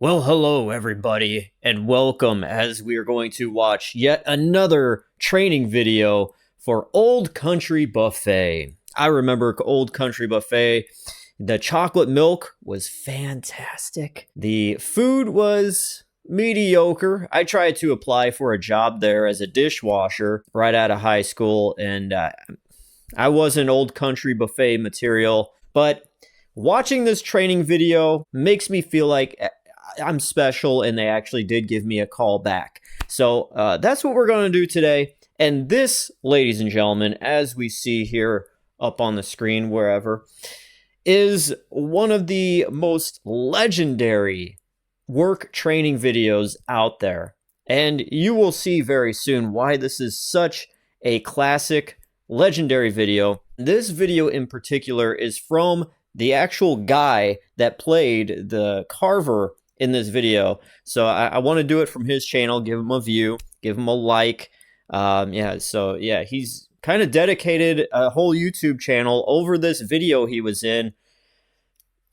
Well, hello everybody, and welcome as we are going to watch yet another training video for Old Country Buffet. I remember Old Country Buffet. The chocolate milk was fantastic. The food was mediocre. I tried to apply for a job there as a dishwasher right out of high school, and I wasn't Old Country Buffet material, but watching this training video makes me feel like I'm special, and they actually did give me a call back. So that's what we're going to do today. And this, ladies and gentlemen, as we see here up on the screen, wherever, is one of the most legendary work training videos out there. And you will see very soon why this is such a classic, legendary video. This video in particular is from the actual guy that played the Carver in this video. So I want to do it from his channel, give him a view, give him a like. So he's kind of dedicated a whole YouTube channel over this video he was in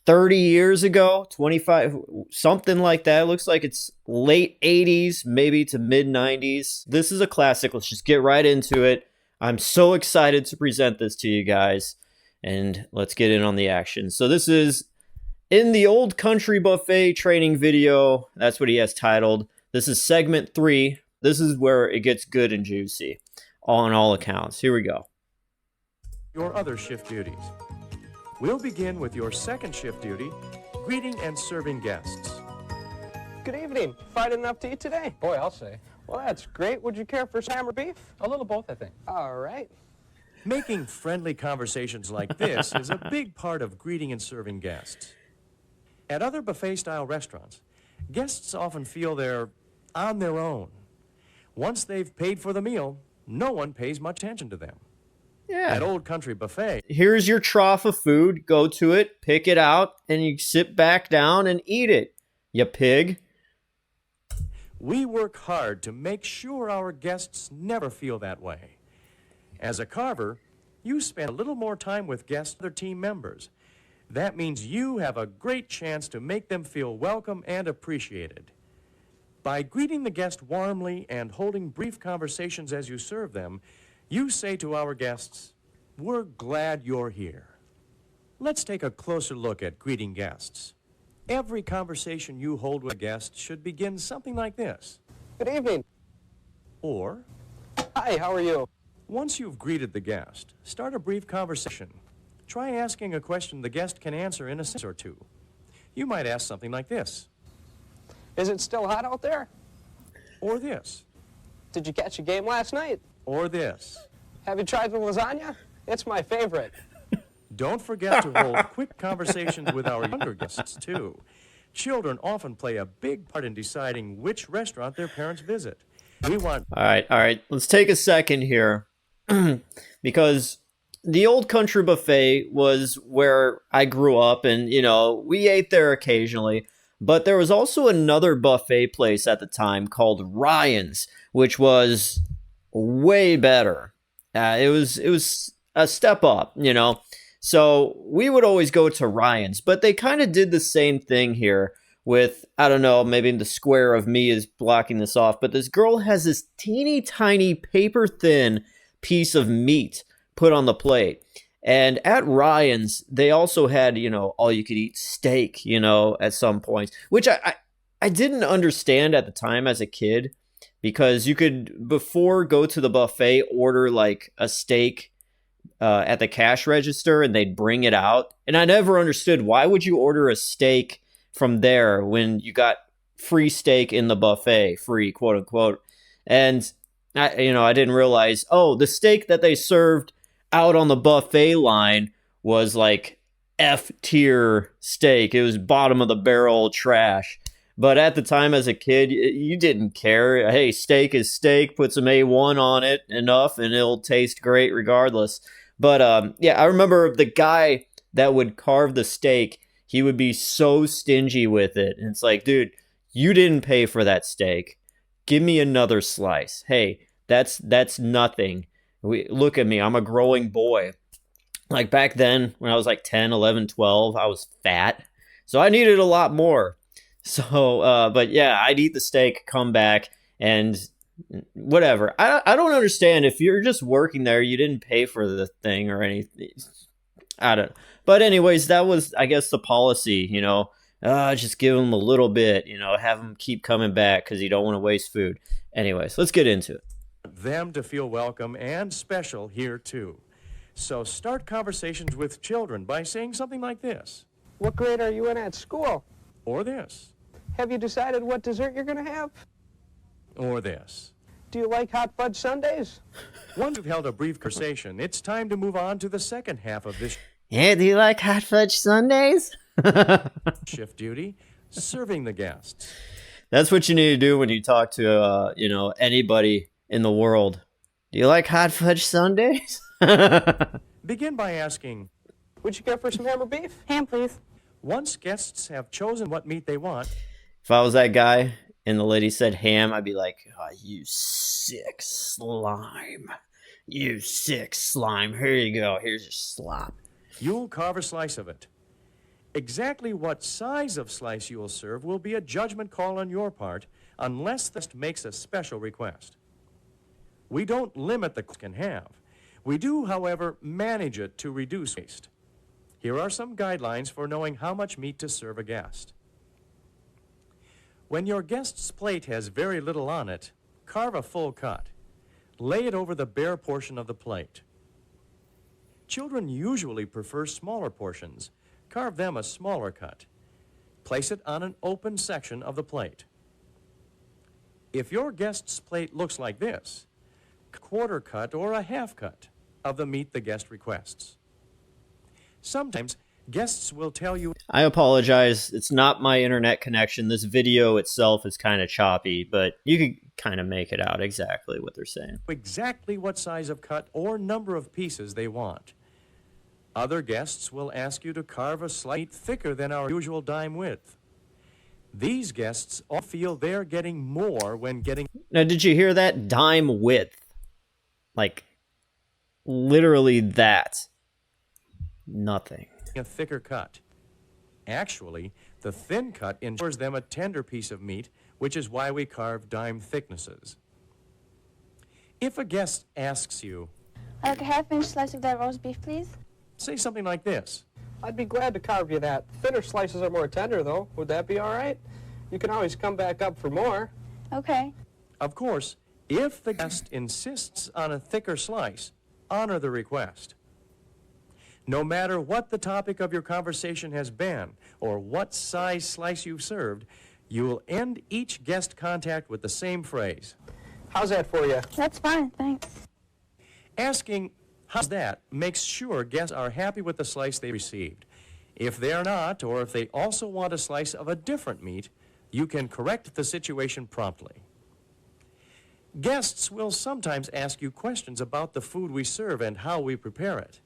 30 years ago, 25, something like that. It looks like it's late 80s, maybe to mid 90s. This is a classic. Let's just get right into it. I'm so excited to present this to you guys, and let's get in on the action. So this is in the Old Country Buffet training video. That's what he has titled. This is segment 3. This is where it gets good and juicy on all accounts. Here we go. Your other shift duties. We'll begin with your second shift duty, greeting and serving guests. Good evening. Fried enough to eat today? Boy, I'll say. Well, that's great. Would you care for some ham or beef? A little both, I think. All right. Making friendly conversations like this is a big part of greeting and serving guests. At other buffet-style restaurants, guests often feel they're on their own. Once they've paid for the meal, no one pays much attention to them. Yeah. At Old Country Buffet, Here's your trough of food. Go to it, pick it out, and you sit back down and eat it, you pig. we work hard to make sure our guests never feel that way. As a carver, you spend a little more time with guests and other team members. That means you have a great chance to make them feel welcome and appreciated. By greeting the guest warmly and holding brief conversations as you serve them, you say to our guests, "We're glad you're here." Let's take a closer look at greeting guests. Every conversation you hold with a guest should begin something like this. Good evening. Or, Hi, how are you? once you've greeted the guest, start a brief conversation. Try asking a question the guest can answer in a sentence or two. You might ask something like this, Is it still hot out there? or this, Did you catch a game last night? or this. Have you tried the lasagna? It's my favorite. Don't forget to hold quick conversations with our younger guests, too. Children often play a big part in deciding which restaurant their parents visit. We want All right. Let's take a second here because the Old Country Buffet was where I grew up, and, we ate there occasionally. But there was also another buffet place at the time called Ryan's, which was way better. It was a step up, So we would always go to Ryan's, but they kind of did the same thing here with, I don't know, maybe the square of me is blocking this off, but this girl has this teeny tiny paper thin piece of meat put on the plate. And at Ryan's, they also had, all you could eat steak, at some points, which I didn't understand at the time as a kid, because you could, before go to the buffet, order like a steak at the cash register and they'd bring it out. And I never understood, why would you order a steak from there when you got free steak in the buffet, free, quote unquote. And I didn't realize, the steak that they served out on the buffet line was like F tier steak. It was bottom of the barrel trash. But at the time as a kid, you didn't care. Hey, steak is steak. Put some A1 on it enough and it'll taste great regardless. But I remember the guy that would carve the steak, he would be so stingy with it. And it's like, dude, you didn't pay for that steak. Give me another slice. Hey, that's nothing. Look at me. I'm a growing boy. Like back then, when I was like 10, 11, 12, I was fat. So I needed a lot more. So, but yeah, I'd eat the steak, come back, and whatever. I don't understand if you're just working there, you didn't pay for the thing or anything. I don't. But anyways, that was, I guess, the policy. Just give them a little bit. Have them keep coming back because you don't want to waste food. Anyways, let's get into it. Them to feel welcome and special here too. So start conversations with children by saying something like this, What grade are you in at school? or this, Have you decided what dessert you're going to have? or this. Do you like hot fudge sundaes? Once you've held a brief conversation, it's time to move on to the second half of this Yeah, do you like hot fudge sundaes? shift duty, serving the guests. That's what you need to do when you talk to anybody in the world. Do you like hot fudge sundaes? Begin by asking, What'd you get for some ham or beef? Ham, please. once guests have chosen what meat they want, If I was that guy and the lady said ham, I'd be like, oh, you sick slime. You sick slime. Here you go. Here's your slop. you'll carve a slice of it. Exactly what size of slice you will serve will be a judgment call on your part unless the guest makes a special request. We don't limit the can have. We do, however, manage it to reduce waste. Here are some guidelines for knowing how much meat to serve a guest. When your guest's plate has very little on it, carve a full cut. Lay it over the bare portion of the plate. Children usually prefer smaller portions. Carve them a smaller cut. Place it on an open section of the plate. If your guest's plate looks like this, quarter cut or a half cut of the meat the guest requests. Sometimes guests will tell you I apologize. It's not my internet connection. This video itself is kind of choppy, but you can kind of make it out exactly what they're saying. exactly what size of cut or number of pieces they want. Other guests will ask you to carve a slice thicker than our usual dime width. These guests all feel they're getting more when getting Now, did you hear that? Dime width. Like, literally that. Nothing. a thicker cut. Actually, the thin cut ensures them a tender piece of meat, which is why we carve dime thicknesses. If a guest asks you, I'd like a half-inch slice of that roast beef, please. say something like this. I'd be glad to carve you that. Thinner slices are more tender, though. Would that be all right? You can always come back up for more. Okay. Of course, if the guest insists on a thicker slice, honor the request. No matter what the topic of your conversation has been or what size slice you've served, you will end each guest contact with the same phrase. How's that for you? That's fine, thanks. Asking, how's that, makes sure guests are happy with the slice they received. If they're not, or if they also want a slice of a different meat, you can correct the situation promptly. Guests will sometimes ask you questions about the food we serve and how we prepare it.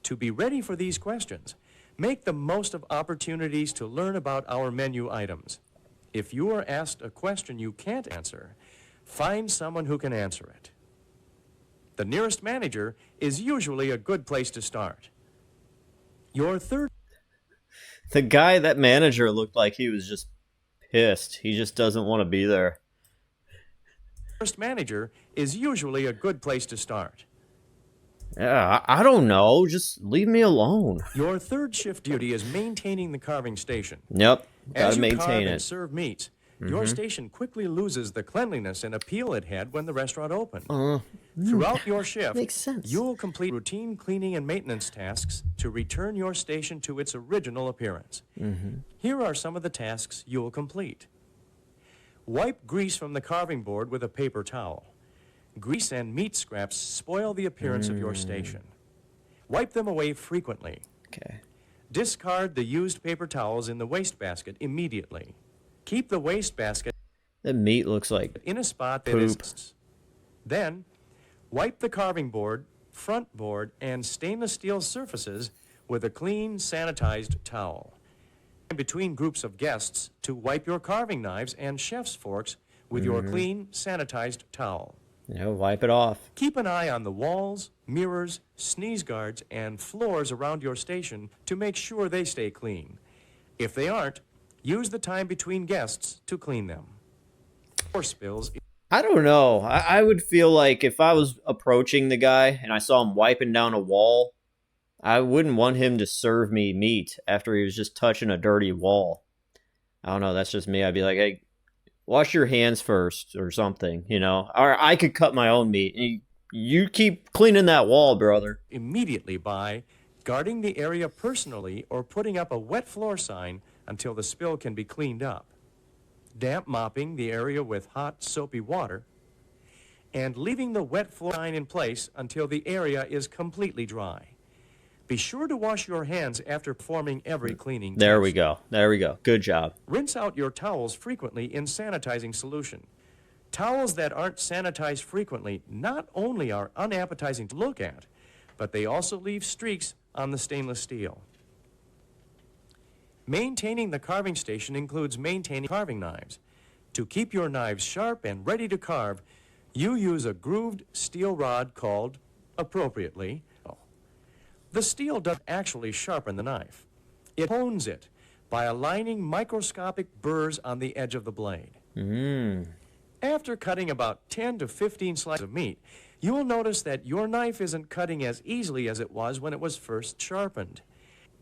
To be ready for these questions, make the most of opportunities to learn about our menu items. If you are asked a question you can't answer, find someone who can answer it. The nearest manager is usually a good place to start. Your third The guy, that manager, looked like he was just pissed. He just doesn't want to be there. manager is usually a good place to start. Yeah, I don't know. Just leave me alone. Your third shift duty is maintaining the carving station. Yep, As gotta you maintain carve and it. serve meats, your station quickly loses the cleanliness and appeal it had when the restaurant opened. Throughout your shift, makes sense. you'll complete routine cleaning and maintenance tasks to return your station to its original appearance. Here are some of the tasks you'll complete. Wipe grease from the carving board with a paper towel. Grease and meat scraps spoil the appearance of your station. Wipe them away frequently. Okay. Discard the used paper towels in the wastebasket immediately. Keep the wastebasket That meat looks like in a spot that Poop. is. Then, wipe the carving board, front board, and stainless steel surfaces with a clean, sanitized towel. In between groups of guests, to wipe your carving knives and chef's forks with your clean, sanitized towel. wipe it off. Keep an eye on the walls, mirrors, sneeze guards, and floors around your station to make sure they stay clean. If they aren't, Use the time between guests to clean them. Or spills. I don't know. I would feel like if I was approaching the guy and I saw him wiping down a wall, I wouldn't want him to serve me meat after he was just touching a dirty wall. I don't know. That's just me. I'd be like, hey, wash your hands first or something, you know? Or I could cut my own meat. You keep cleaning that wall, brother. Immediately by guarding the area personally or putting up a wet floor sign until the spill can be cleaned up. Damp mopping the area with hot, soapy water, and leaving the wet floor sign in place until the area is completely dry. Be sure to wash your hands after performing every cleaning. There we go. There we go. Good job. Rinse out your towels frequently in sanitizing solution. Towels that aren't sanitized frequently not only are unappetizing to look at, but they also leave streaks on the stainless steel. Maintaining the carving station includes maintaining carving knives. To keep your knives sharp and ready to carve, you use a grooved steel rod called, appropriately, the steel doesn't actually sharpen the knife. It hones it by aligning microscopic burrs on the edge of the blade. After cutting about 10 to 15 slices of meat, you will notice that your knife isn't cutting as easily as it was when it was first sharpened.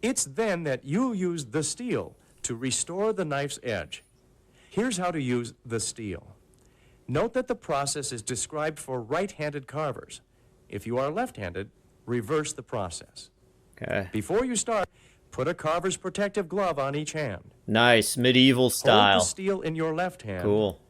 It's then that you'll use the steel to restore the knife's edge. Here's how to use the steel. Note that the process is described for right-handed carvers. If you are left-handed, reverse the process. Okay. Before you start, put a carver's protective glove on each hand. Nice. Medieval Hold style. the steel in your left hand. Cool.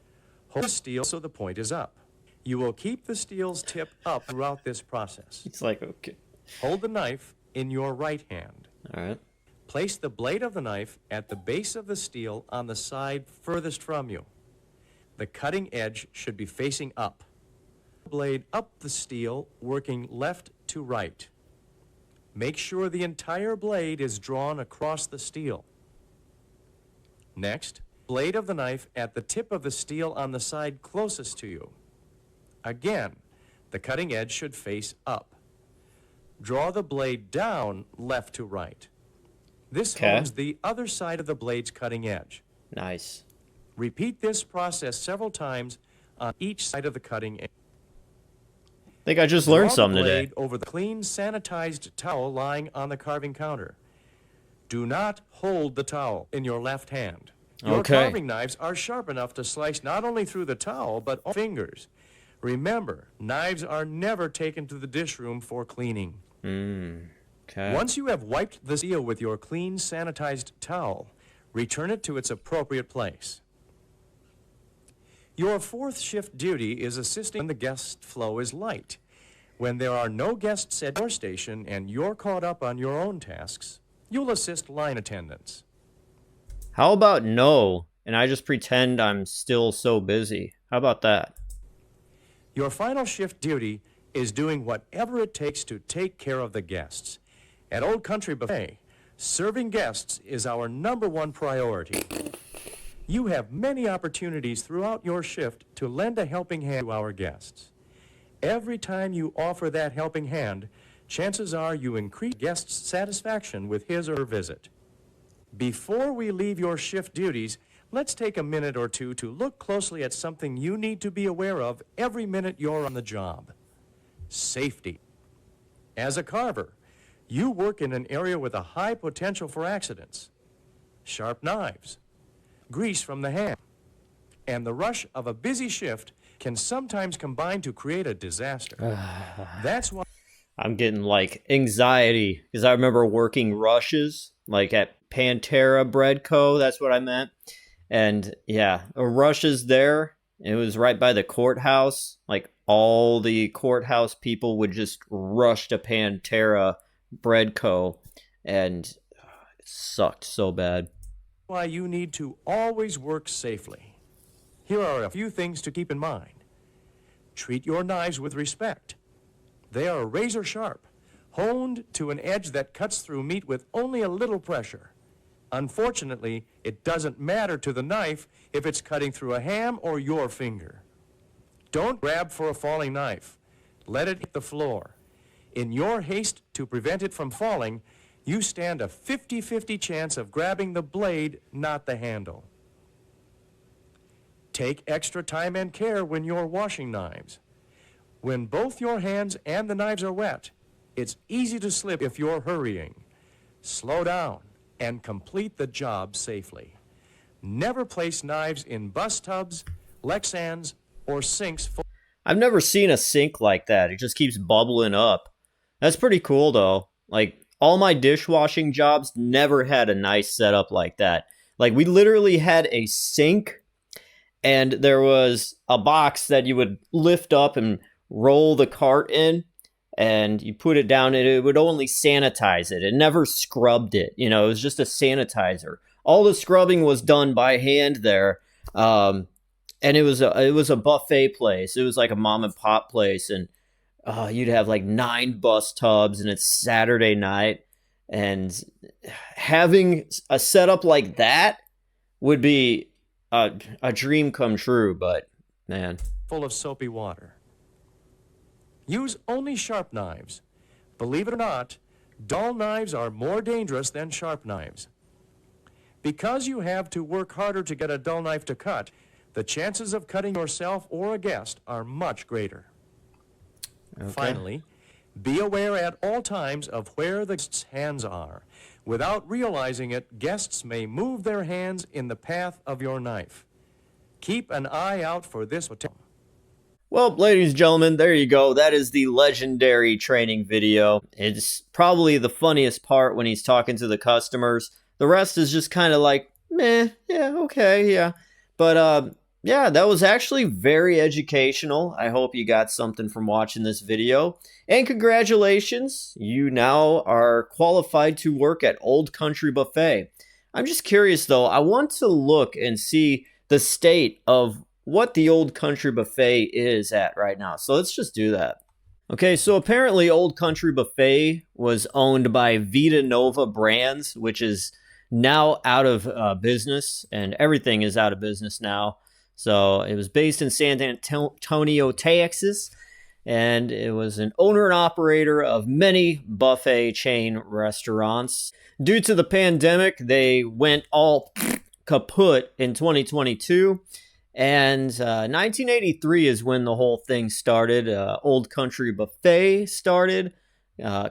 Hold the steel so the point is up. You will keep the steel's tip up throughout this process. It's like, okay. Hold the knife in your right hand. All right. Place the blade of the knife at the base of the steel on the side furthest from you. The cutting edge should be facing up. Blade up the steel, working left to right. Make sure the entire blade is drawn across the steel. Next, blade of the knife at the tip of the steel on the side closest to you. Again, the cutting edge should face up. Draw the blade down left to right. This hones the other side of the blade's cutting edge. Nice. Repeat this process several times on each side of the cutting edge. I think I just learned Draw something the today. blade over the clean, sanitized towel lying on the carving counter. Do not hold the towel in your left hand. Your Okay. carving knives are sharp enough to slice not only through the towel, but all fingers. Remember, knives are never taken to the dish room for cleaning. Okay. Once you have wiped the steel with your clean, sanitized towel, return it to its appropriate place. Your fourth shift duty is assisting when the guest flow is light. When there are no guests at your station and you're caught up on your own tasks, you'll assist line attendants. How about no, and I just pretend I'm still so busy? How about that? Your final shift duty is doing whatever it takes to take care of the guests. At Old Country Buffet, serving guests is our #1 priority. You have many opportunities throughout your shift to lend a helping hand to our guests. Every time you offer that helping hand, chances are you increase guests' satisfaction with his or her visit. Before we leave your shift duties, let's take a minute or two to look closely at something you need to be aware of every minute you're on the job. Safety. As a carver, you work in an area with a high potential for accidents. Sharp knives, grease from the hand, and the rush of a busy shift can sometimes combine to create a disaster. That's why I'm getting like anxiety because I remember working rushes like at Pantera Bread Co. That's what I meant. And yeah, a rushes there. It was right by the courthouse. Like all the courthouse people would just rush to Pantera Bread Co. And it sucked so bad. why you need to always work safely. Here are a few things to keep in mind. Treat your knives with respect. They are razor sharp, honed to an edge that cuts through meat with only a little pressure. Unfortunately, it doesn't matter to the knife if it's cutting through a ham or your finger. Don't grab for a falling knife. Let it hit the floor. In your haste to prevent it from falling, you stand a 50-50 chance of grabbing the blade, not the handle. Take extra time and care when you're washing knives. When both your hands and the knives are wet, it's easy to slip if you're hurrying. Slow down and complete the job safely. Never place knives in bus tubs, Lexans, or sinks full. I've never seen a sink like that. It just keeps bubbling up. That's pretty cool, though. Like, all my dishwashing jobs never had a nice setup like that. Like, we literally had a sink, and there was a box that you would lift up and roll the cart in, and you put it down, and it would only sanitize it. It never scrubbed it. You know, it was just a sanitizer. All the scrubbing was done by hand there. And it was a buffet place. It was like a mom and pop place, and you'd have like 9 bus tubs, and it's Saturday night, and having a setup like that would be a dream come true. But man, Full of soapy water. Use only sharp knives. Believe it or not, dull knives are more dangerous than sharp knives. Because you have to work harder to get a dull knife to cut, the chances of cutting yourself or a guest are much greater. okay. Finally, be aware at all times of where the guest's hands are. Without realizing it, guests may move their hands in the path of your knife. Keep an eye out for this hotel. Well, ladies and gentlemen, there you go. That is the legendary training video. It's probably the funniest part when he's talking to the customers. The rest is just kind of like, meh, yeah, okay, yeah. But, yeah, that was actually very educational. I hope you got something from watching this video. And congratulations, you now are qualified to work at Old Country Buffet. I'm just curious, though. I want to look and see the state of what the Old Country Buffet is at right now. So let's just do that. Okay, so apparently Old Country Buffet was owned by Vita Nova Brands, which is now out of business, and everything is out of business now. So it was based in San Antonio, Texas, and it was an owner and operator of many buffet chain restaurants. Due to the pandemic, they went all kaput in 2022. And 1983 is when the whole thing started. Old Country Buffet started.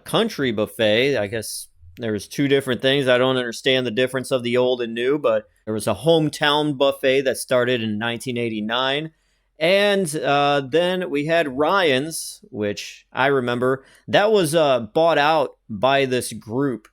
Country Buffet, I guess there was 2 different things. I don't understand the difference of the old and new, but there was a hometown buffet that started in 1989. And then we had Ryan's, which I remember. That was bought out by this group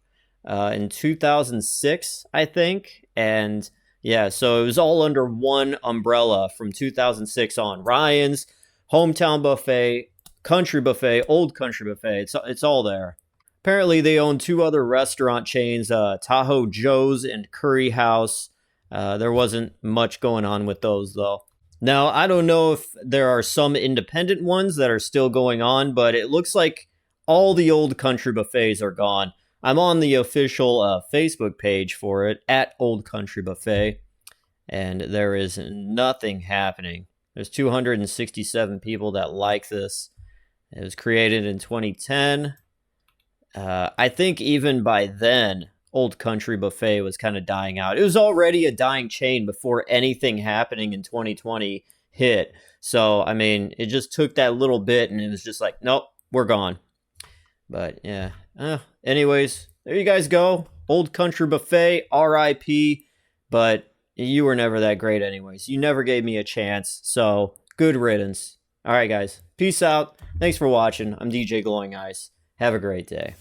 in 2006, I think. And yeah, so it was all under one umbrella from 2006 on. Ryan's, Hometown Buffet, Country Buffet, Old Country Buffet. It's all there. Apparently, they own 2 other restaurant chains, Tahoe Joe's and Curry House. There wasn't much going on with those, though. Now, I don't know if there are some independent ones that are still going on, but it looks like all the Old Country Buffets are gone. I'm on the official Facebook page for it, at Old Country Buffet, and there is nothing happening. There's 267 people that like this. It was created in 2010. I think even by then, Old Country Buffet was kind of dying out. It was already a dying chain before anything happening in 2020 hit. So, I mean, it just took that little bit, and it was just like, nope, we're gone. But, yeah. Anyways, there you guys go. Old Country Buffet, RIP. But you were never that great anyways. You never gave me a chance. So, good riddance. All right, guys. Peace out. Thanks for watching. I'm DJ Glowing Eyes. Have a great day.